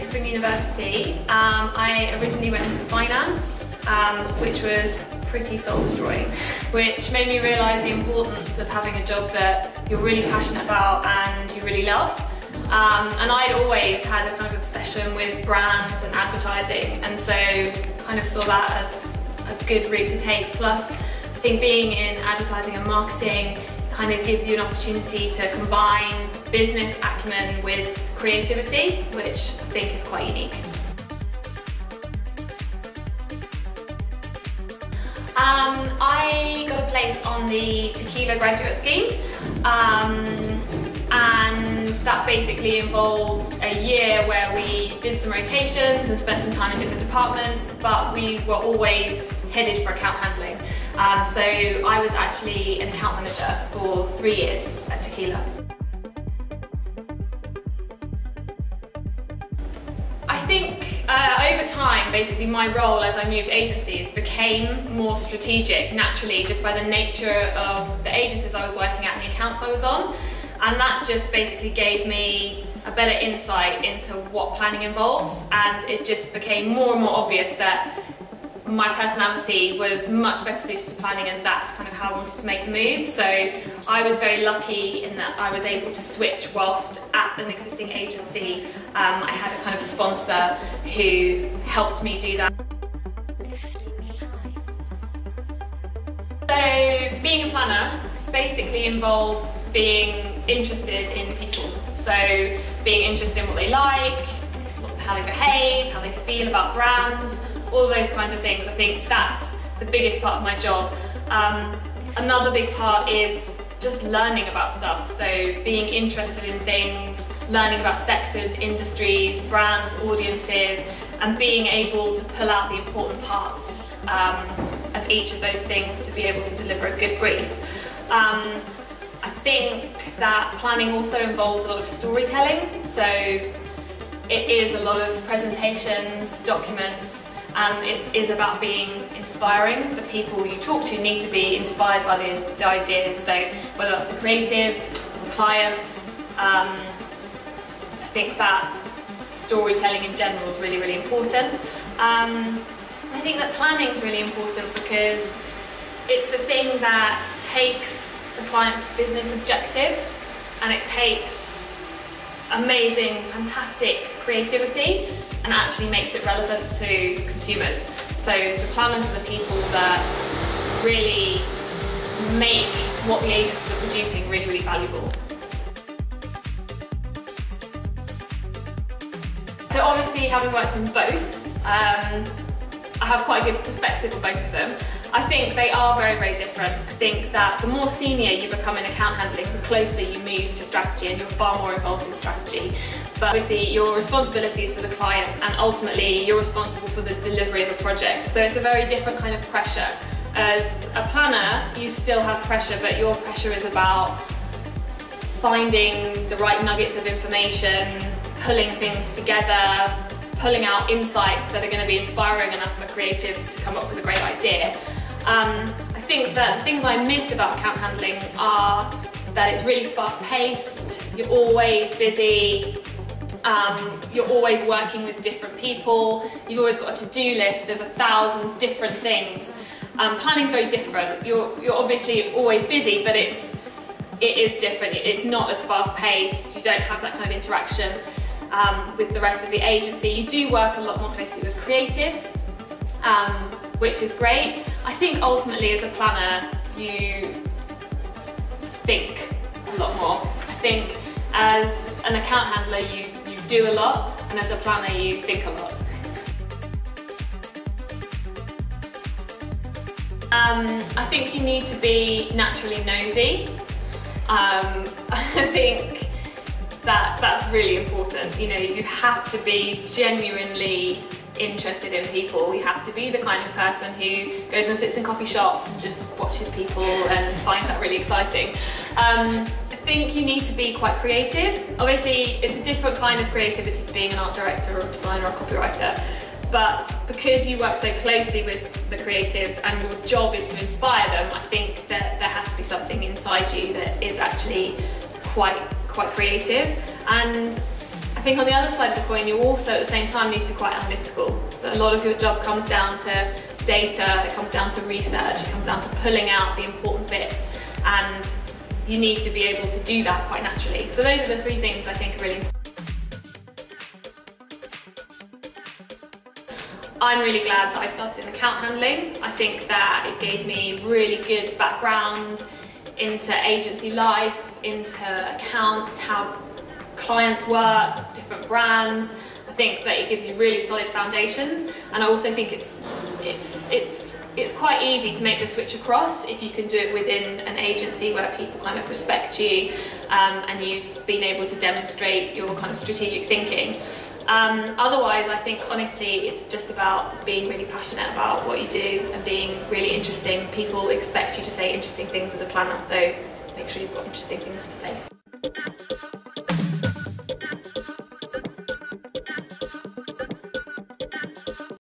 graduated from university, I originally went into finance, which was pretty soul-destroying, which made me realise the importance of having a job that you're really passionate about and you really love. And I'd always had a kind of obsession with brands and advertising, and so kind of saw that as a good route to take. Plus, I think being in advertising and marketing kind of gives you an opportunity to combine business acumen with creativity, which I think is quite unique. I got a place on the tequila graduate scheme, and that basically involved a year where we did some rotations and spent some time in different departments, but we were always headed for account handling. So I was actually an account manager for 3 years at Tequila. I think over time, basically my role as I moved agencies became more strategic naturally, just by the nature of the agencies I was working at and the accounts I was on. And that just basically gave me a better insight into what planning involves, and it just became more and more obvious that my personality was much better suited to planning, and that's kind of how I wanted to make the move. So I was very lucky in that I was able to switch whilst at an existing agency. I had a kind of sponsor who helped me do that. So being a planner basically involves being interested in people. So being interested in what they like, how they behave, how they feel about brands, all those kinds of things. I think that's the biggest part of my job. Another big part is just learning about stuff. So being interested in things, learning about sectors, industries, brands, audiences, and being able to pull out the important parts of each of those things to be able to deliver a good brief. I think that planning also involves a lot of storytelling. So it is a lot of presentations, documents, and it is about being inspiring. The people you talk to need to be inspired by the ideas, so whether that's the creatives, the clients. I think that storytelling in general is really, really important. I think that planning is really important because it's the thing that takes the client's business objectives and it takes amazing, fantastic creativity and actually makes it relevant to consumers. So the planners are the people that really make what the agencies are producing really, really valuable. So obviously, having worked in both, I have quite a good perspective on both of them. I think they are very, very different. I think that the more senior you become in account handling, the closer you move to strategy and you're far more involved in strategy. But obviously your responsibility is to the client and ultimately you're responsible for the delivery of a project. So it's a very different kind of pressure. As a planner, you still have pressure, but your pressure is about finding the right nuggets of information, pulling things together, pulling out insights that are going to be inspiring enough for creatives to come up with a great idea. I think that the things I miss about account handling are that it's really fast-paced, you're always busy, you're always working with different people, you've always got a to-do list of 1,000 different things. Planning's very different. You're obviously always busy, but it is different. It's not as fast-paced, you don't have that kind of interaction with the rest of the agency. You do work a lot more closely with creatives, which is great. I think ultimately as a planner, you think a lot more. I think as an account handler, you do a lot, and as a planner, you think a lot. I think you need to be naturally nosy. I think that's really important. You know, you have to be genuinely interested in people. You have to be the kind of person who goes and sits in coffee shops and just watches people and finds that really exciting. I think you need to be quite creative. Obviously, it's a different kind of creativity to being an art director or a designer or a copywriter, but because you work so closely with the creatives and your job is to inspire them, I think that there has to be something inside you that is actually quite creative. And I think on the other side of the coin, you also at the same time need to be quite analytical. So a lot of your job comes down to data, it comes down to research, it comes down to pulling out the important bits, and you need to be able to do that quite naturally. So those are the three things I think are really important. I'm really glad that I started in account handling. I think that it gave me really good background into agency life, into accounts, how clients work, different brands. I think that it gives you really solid foundations, and I also think it's quite easy to make the switch across if you can do it within an agency where people kind of respect you, and you've been able to demonstrate your kind of strategic thinking. Otherwise, I think honestly it's just about being really passionate about what you do and being really interesting. People expect you to say interesting things as a planner, so make sure you've got interesting things to say.